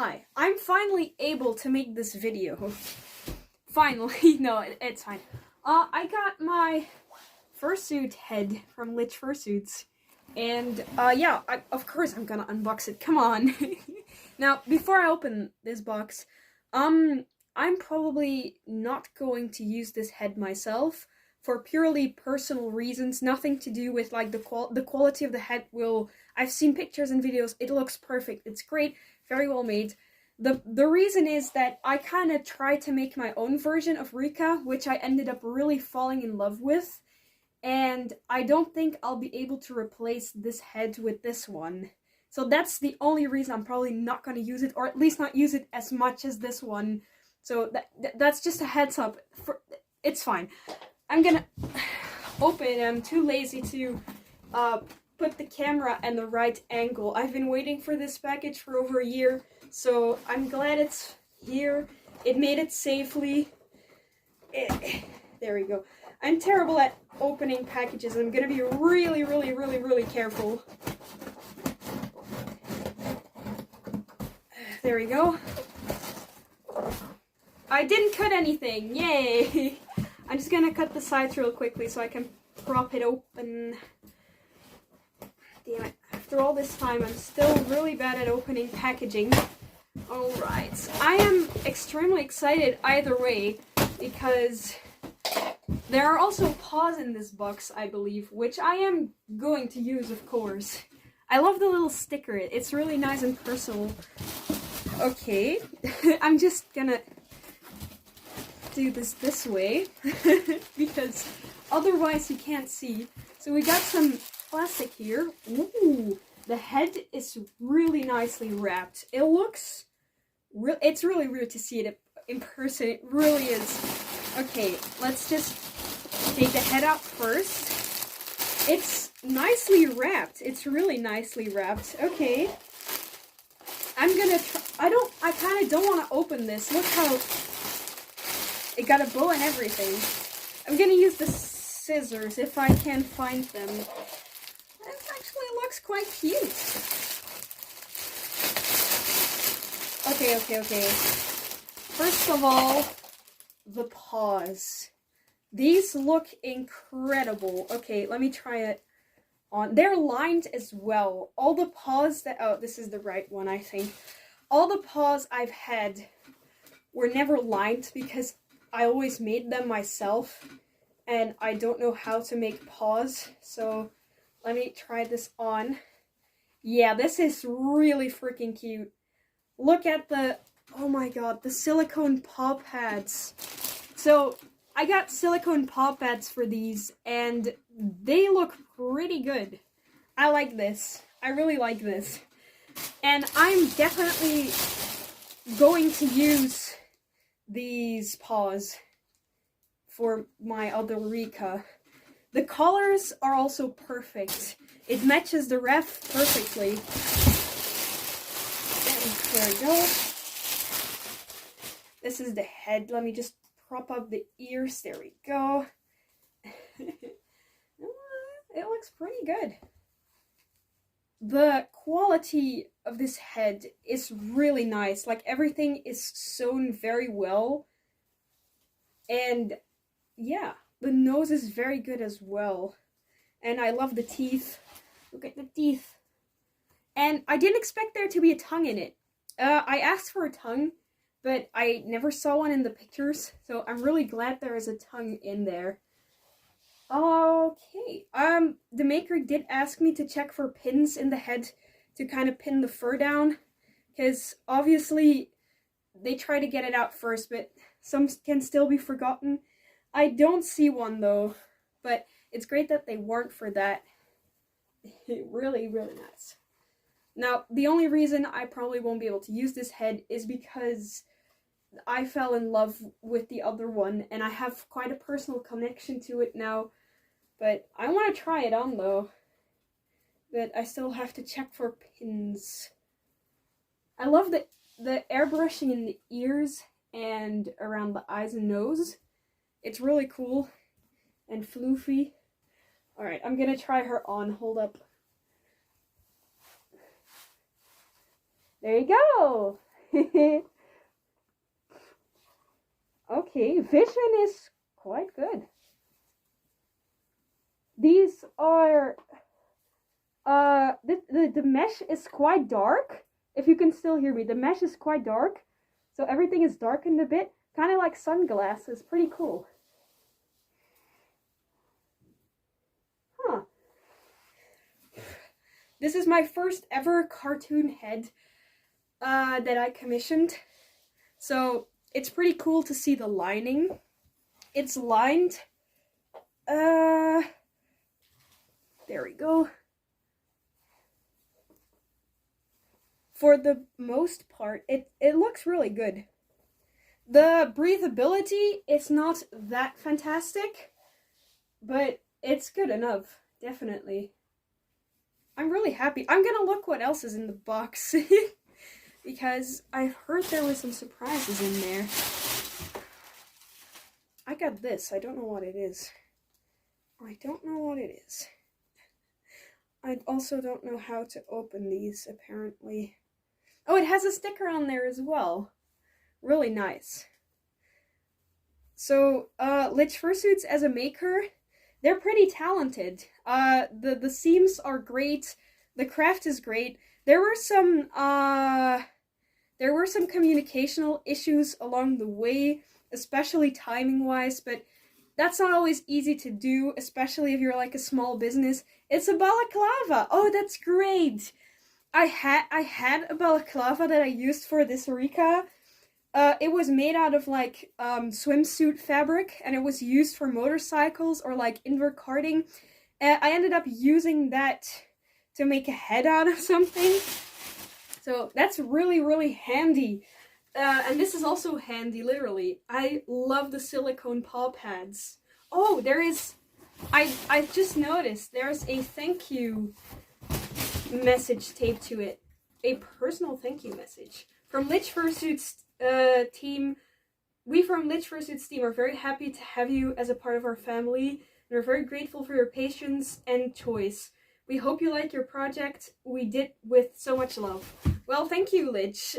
Hi, I'm finally able to make this video. Finally, no, it's fine. I got my fursuit head from Litch Fursuits. And, yeah, of course I'm gonna unbox it, come on. Now, before I open this box, I'm probably not going to use this head myself for purely personal reasons, nothing to do with, like, the quality of the head will... I've seen pictures and videos, it looks perfect, it's great, very well made. The reason is that I kind of tried to make my own version of Rika, which I ended up really falling in love with. And I don't think I'll be able to replace this head with this one. So that's the only reason I'm probably not going to use it, or at least not use it as much as this one. So that's just a heads up. It's fine. I'm gonna open it. I'm too lazy to put the camera at the right angle. I've been waiting for this package for over a year, so I'm glad it's here. It made it safely. There we go. I'm terrible at opening packages. I'm gonna be really careful. There we go. I didn't cut anything, yay! I'm just gonna cut the sides real quickly so I can prop it open. Damn it, after all this time I'm still really bad at opening packaging. Alright, I am extremely excited either way because there are also paws in this box, I believe, which I am going to use, of course. I love the little sticker, it's really nice and personal. Okay, I'm just gonna do this way, because otherwise you can't see. So we got some plastic here. Ooh, the head is really nicely wrapped. It looks... it's really weird to see it in person, it really is. Okay, let's just take the head out first. It's nicely wrapped. It's really nicely wrapped. Okay. I'm gonna try... I kind of don't want to open this. Look how... it got a bow and everything. I'm gonna use the scissors if I can find them. This actually looks quite cute. Okay. First of all, the paws. These look incredible. Okay, let me try it on. They're lined as well. All the paws that... oh, this is the right one, I think. All the paws I've had were never lined because I always made them myself, and I don't know how to make paws, so let me try this on. Yeah, this is really freaking cute. Look at the... oh my god, the Silicone Pop Pads. So, I got Silicone Pop Pads for these, and they look pretty good. I like this. I really like this. And I'm definitely going to use these paws for my other Rika. The colors are also perfect. It matches the ref perfectly. And there we go. This is the head. Let me just prop up the ears. There we go. It looks pretty good. The quality of this head is really nice. Like, everything is sewn very well. And yeah, the nose is very good as well. And I love the teeth. Look at the teeth. And I didn't expect there to be a tongue in it. I asked for a tongue, but I never saw one in the pictures. So I'm really glad there is a tongue in there. Okay, the maker did ask me to check for pins in the head to kind of pin the fur down, because obviously they try to get it out first, but some can still be forgotten. I don't see one though, but it's great that they weren't for that. Really nice. Now, the only reason I probably won't be able to use this head is because I fell in love with the other one, and I have quite a personal connection to it now. But I want to try it on, though. But I still have to check for pins. I love the airbrushing in the ears and around the eyes and nose. It's really cool and floofy. Alright, I'm gonna try her on. Hold up. There you go! Okay, vision is quite good. These are the mesh is quite dark. If you can still hear me, the mesh is quite dark, so everything is darkened a bit, kind of like sunglasses. Pretty cool. Huh. This is my first ever cartoon head that I commissioned, so it's pretty cool to see the lining. It's lined. There we go. For the most part, it looks really good. The breathability is not that fantastic, but it's good enough, definitely. I'm really happy. I'm gonna look what else is in the box, because I've heard there were some surprises in there. I got this. I don't know what it is. I don't know what it is. I also don't know how to open these, apparently. Oh, it has a sticker on there as well. Really nice. So, Litch Fursuits as a maker, they're pretty talented. The seams are great. The craft is great. There were some communicational issues along the way, especially timing-wise, but that's not always easy to do, especially if you're like a small business. It's a balaclava. Oh, that's great. I had a balaclava that I used for this Rika. It was made out of like swimsuit fabric, and it was used for motorcycles or like indoor karting. I ended up using that to make a head out of something. So that's really, really handy. And this is also handy, literally. I love the Silicone Pop Pads. Oh, there is... I just noticed there's a thank you message taped to it. A personal thank you message. From Litch Fursuits team. We from Litch Fursuits team are very happy to have you as a part of our family, and we're very grateful for your patience and choice. We hope you like your project. We did with so much love. Well, thank you, Litch.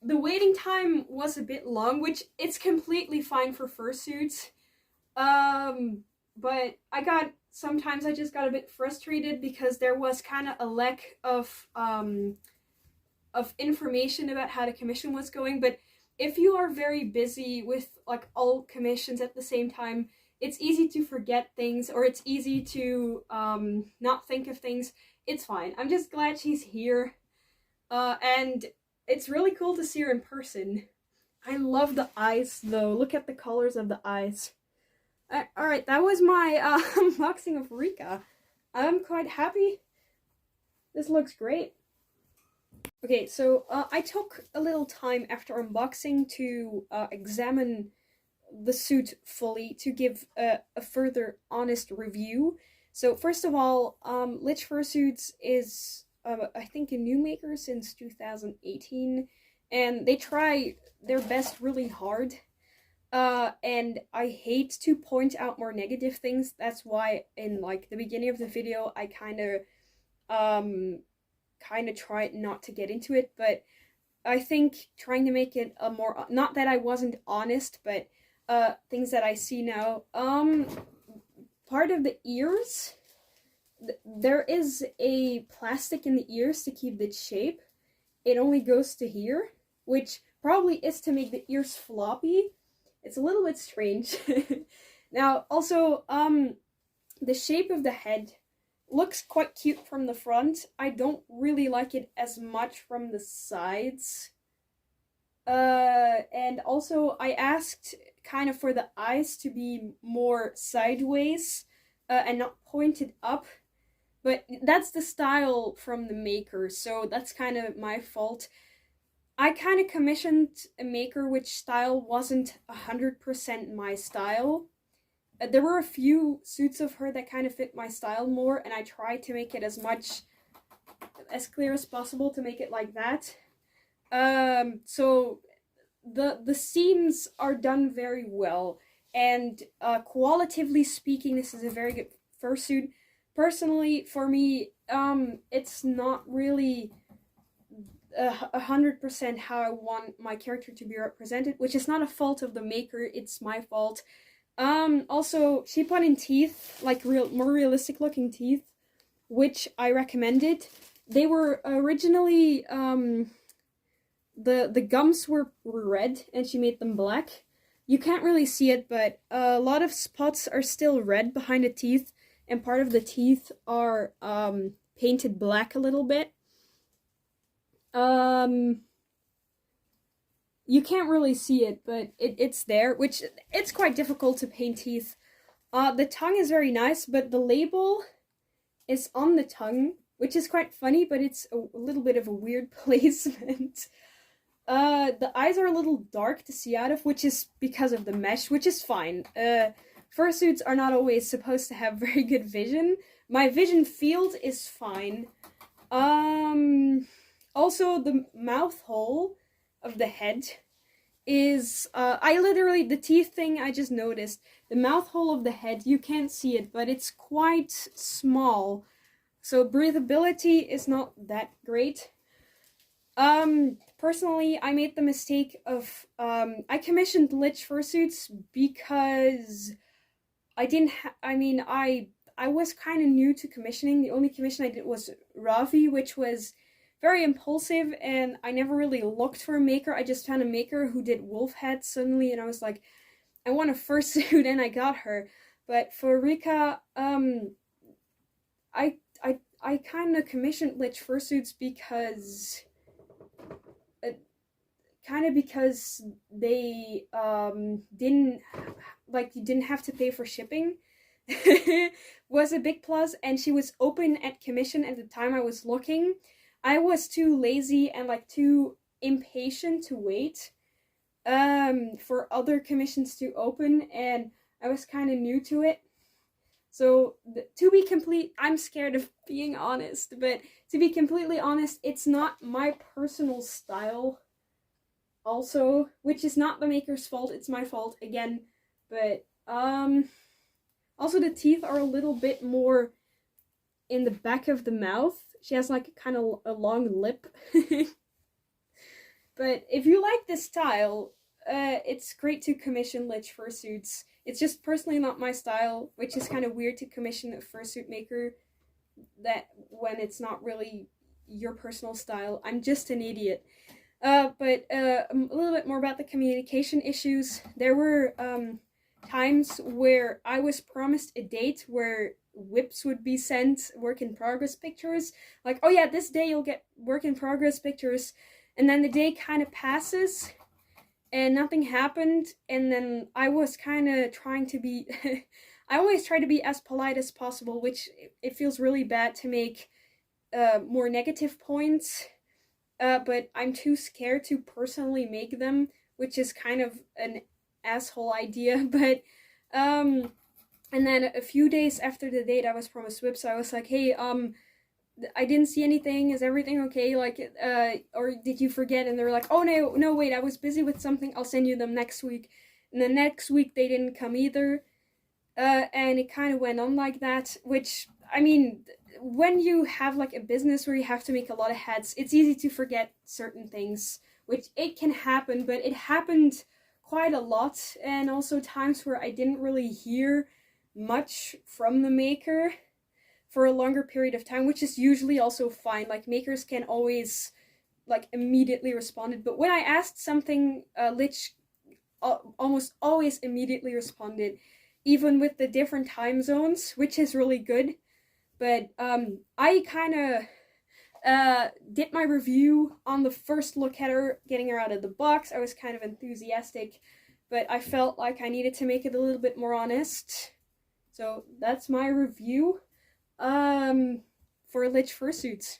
The waiting time was a bit long, which it's completely fine for fursuits. But sometimes I just got a bit frustrated because there was kind of a lack of information about how the commission was going. But if you are very busy with like all commissions at the same time, it's easy to forget things, or it's easy to not think of things. It's fine. I'm just glad she's here. And it's really cool to see her in person. I love the eyes, though. Look at the colors of the eyes. Alright, that was my unboxing of Rika. I'm quite happy. This looks great. Okay, so I took a little time after unboxing to examine the suit fully to give a further honest review. So first of all, Litch Fursuits is I think a new maker since 2018, and they try their best really hard. And I hate to point out more negative things. That's why in like the beginning of the video I kind of tried not to get into it, but I think trying to make it a more, not that I wasn't honest, but things that I see now. Part of the ears, there is a plastic in the ears to keep the shape. It only goes to here, which probably is to make the ears floppy. It's a little bit strange. Now, also, the shape of the head looks quite cute from the front. I don't really like it as much from the sides. And also, I asked kind of for the eyes to be more sideways and not pointed up. But that's the style from the maker, so that's kind of my fault. I kind of commissioned a maker which style wasn't 100% my style. There were a few suits of her that kind of fit my style more, and I tried to make it as clear as possible to make it like that. So the seams are done very well, and qualitatively speaking, this is a very good fursuit. Personally, for me, it's not really 100% how I want my character to be represented, which is not a fault of the maker, it's my fault. Also, she put in teeth, like more realistic looking teeth, which I recommended. They were originally, the gums were red, and she made them black. You can't really see it, but a lot of spots are still red behind the teeth, and part of the teeth are, painted black a little bit. You can't really see it, but it's there, which it's quite difficult to paint teeth. The tongue is very nice, but the label is on the tongue, which is quite funny, but it's a little bit of a weird placement. The eyes are a little dark to see out of, which is because of the mesh, which is fine. Fursuits are not always supposed to have very good vision. My vision field is fine. Also, the mouth hole of the head is, the teeth thing I just noticed. The mouth hole of the head, you can't see it, but it's quite small. So breathability is not that great. Personally, I made the mistake of, I commissioned litch fursuits because I didn't I was kind of new to commissioning. The only commission I did was Ravi, which was very impulsive, and I never really looked for a maker. I just found a maker who did wolf heads suddenly, and I was like, I want a fursuit, and I got her. But for Rika, I kind of commissioned litch fursuits because, they didn't, you didn't have to pay for shipping. Was a big plus, and she was open at commission at the time I was looking. I was too lazy and too impatient to wait for other commissions to open, and I was kind of new to it. So to be complete, I'm scared of being honest, but to be completely honest, it's not my personal style also, which is not the maker's fault, it's my fault again. But also the teeth are a little bit more in the back of the mouth. She has kind of a long lip. But if you like this style, it's great to commission litch fursuits. It's just personally not my style, which is kind of weird to commission a fursuit maker that when it's not really your personal style. I'm just an idiot. But a little bit more about the communication issues. There were times where I was promised a date where whips would be sent, work in progress pictures. Like, oh yeah, this day you'll get work in progress pictures. And then the day kind of passes and nothing happened. And then I was kind of trying to be, I always try to be as polite as possible, which it feels really bad to make more negative points. But I'm too scared to personally make them, which is kind of an asshole idea. But and then a few days after the date I was promised whips, I was like, hey, I didn't see anything, is everything okay, or did you forget? And they were like, oh no wait, I was busy with something, I'll send you them next week. And then next week they didn't come either, and it kind of went on like that, which, I mean, when you have a business where you have to make a lot of heads, it's easy to forget certain things, which it can happen, but it happened quite a lot, and also times where I didn't really hear much from the maker for a longer period of time, which is usually also fine. Makers can always immediately respond, but when I asked something, Litch almost always immediately responded, even with the different time zones, which is really good. But I kind of did my review on the first look at her, getting her out of the box. I was kind of enthusiastic, but I felt like I needed to make it a little bit more honest. So that's my review for Litch fursuits.